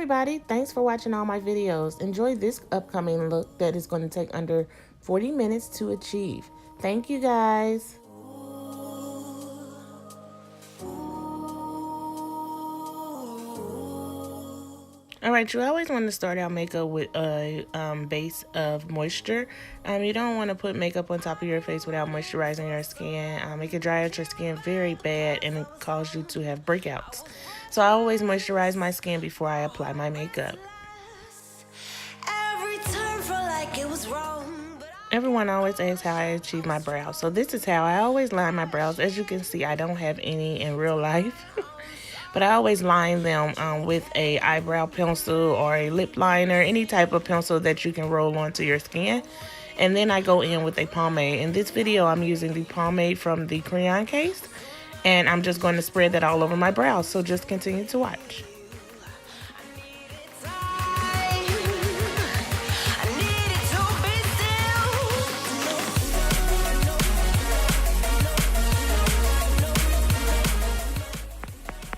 everybody, thanks for watching all my videos. Enjoy this upcoming look that is going to take under 40 minutes to achieve. Thank you guys. Alright, you always want to start out makeup with a base of moisture. You don't want to put makeup on top of your face without moisturizing your skin. It can dry out your skin very bad and it cause you to have breakouts. So I always moisturize my skin before I apply my makeup. Everyone always asks how I achieve my brows. So this is how I always line my brows. As you can see, I don't have any in real life. But I always line them with a eyebrow pencil or a lip liner, any type of pencil that you can roll onto your skin. And then I go in with a pomade. In this video, I'm using the pomade from the Crayon Case. And I'm just going to spread that all over my brows. So just continue to watch.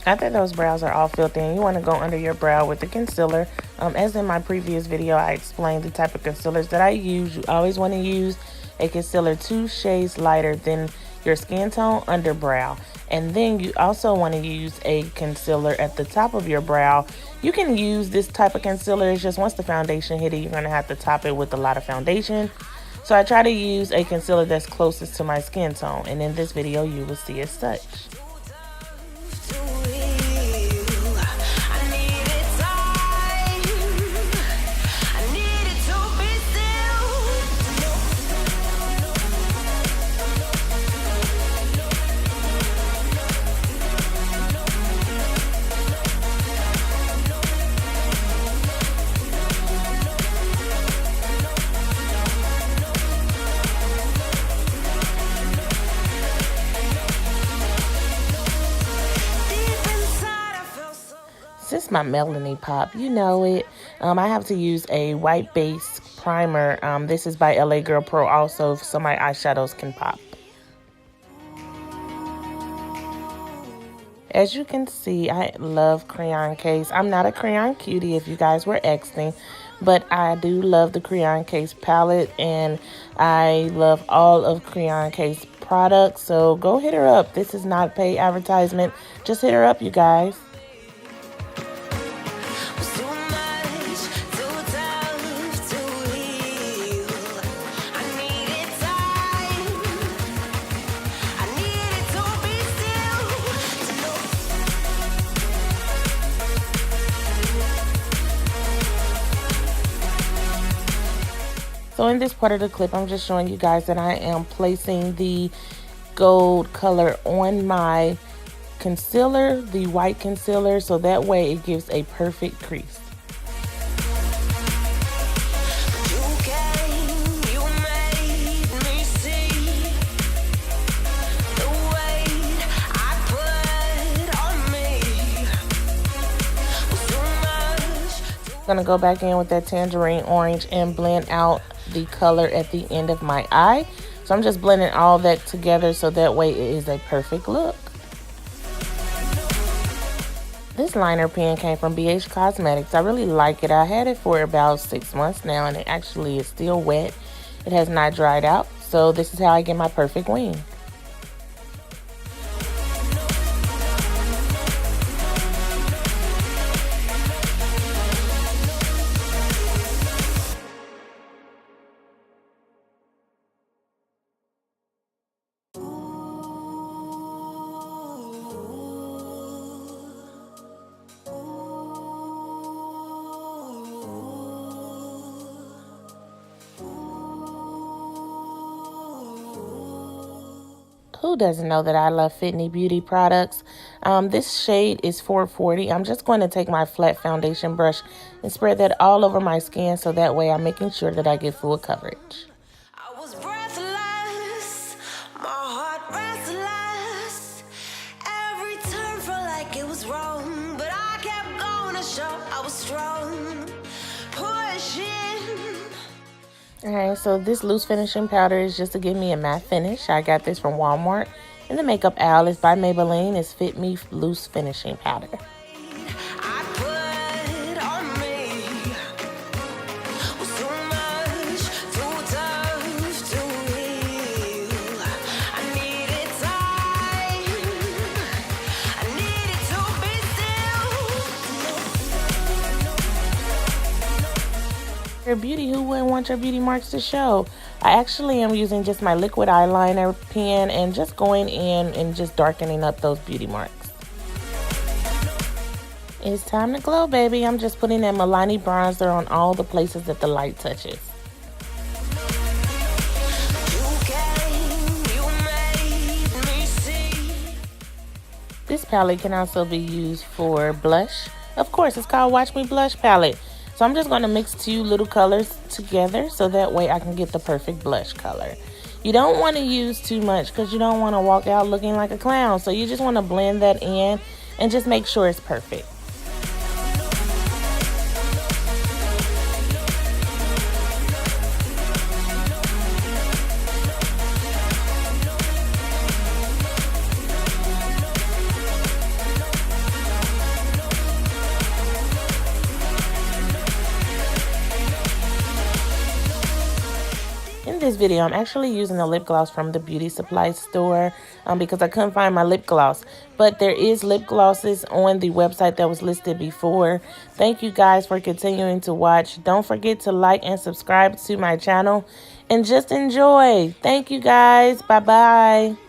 After those brows are all filled in, you want to go under your brow with the concealer. As in my previous video, I explained the type of concealers that I use. You always want to use a concealer 2 shades lighter than your skin tone under brow. And then you also want to use a concealer at the top of your brow. You can use this type of concealer. It's just once the foundation hit it, you're going to have to top it with a lot of foundation. So I try to use a concealer that's closest to my skin tone. And in this video, you will see as such. Since my Melanie Pop, you know it, I have to use a white base primer. This is by LA Girl Pro also, so my eyeshadows can pop. As you can see, I love Crayon Case. I'm not a crayon cutie if you guys were asking, but I do love the Crayon Case palette, and I love all of Crayon Case products, so go hit her up. This is not paid advertisement. Just hit her up, you guys. So in this part of the clip, I'm just showing you guys that I am placing the gold color on my concealer, the white concealer, so that way it gives a perfect crease. I'm gonna go back in with that tangerine orange and blend out the color at the end of my eye. So I'm just blending all that together so that way it is a perfect look. This liner pen came from BH Cosmetics. I really like it. I had it for about 6 months now and it actually is still wet. It has not dried out. So this is how I get my perfect wing. Who doesn't know that I love Fitney Beauty products? This shade is 440. I'm just going to take my flat foundation brush and spread that all over my skin so that way I'm making sure that I get full coverage. I was breathless, my heart restless. Every turn felt like it was wrong, but I kept going to show I was strong, pushing. Alright, so this loose finishing powder is just to give me a matte finish. I got this from Walmart. And the Makeup Owl is by Maybelline. It's Fit Me Loose Finishing Powder. I put on Your beauty, who wouldn't want your beauty marks to show? I actually am using just my liquid eyeliner pen and just going in and just darkening up those beauty marks. It's time to glow, baby. I'm just putting that Milani bronzer on all the places that the light touches. This palette can also be used for blush. Of course, it's called Watch Me Blush palette. So I'm just going to mix two little colors together so that way I can get the perfect blush color. You don't want to use too much because you don't want to walk out looking like a clown. So you just want to blend that in and just make sure it's perfect. In this video, I'm actually using a lip gloss from the beauty supply store because I couldn't find my lip gloss. But there is lip glosses on the website that was listed before. Thank you guys for continuing to watch. Don't forget to like and subscribe to my channel and just enjoy. Thank you guys. Bye-bye.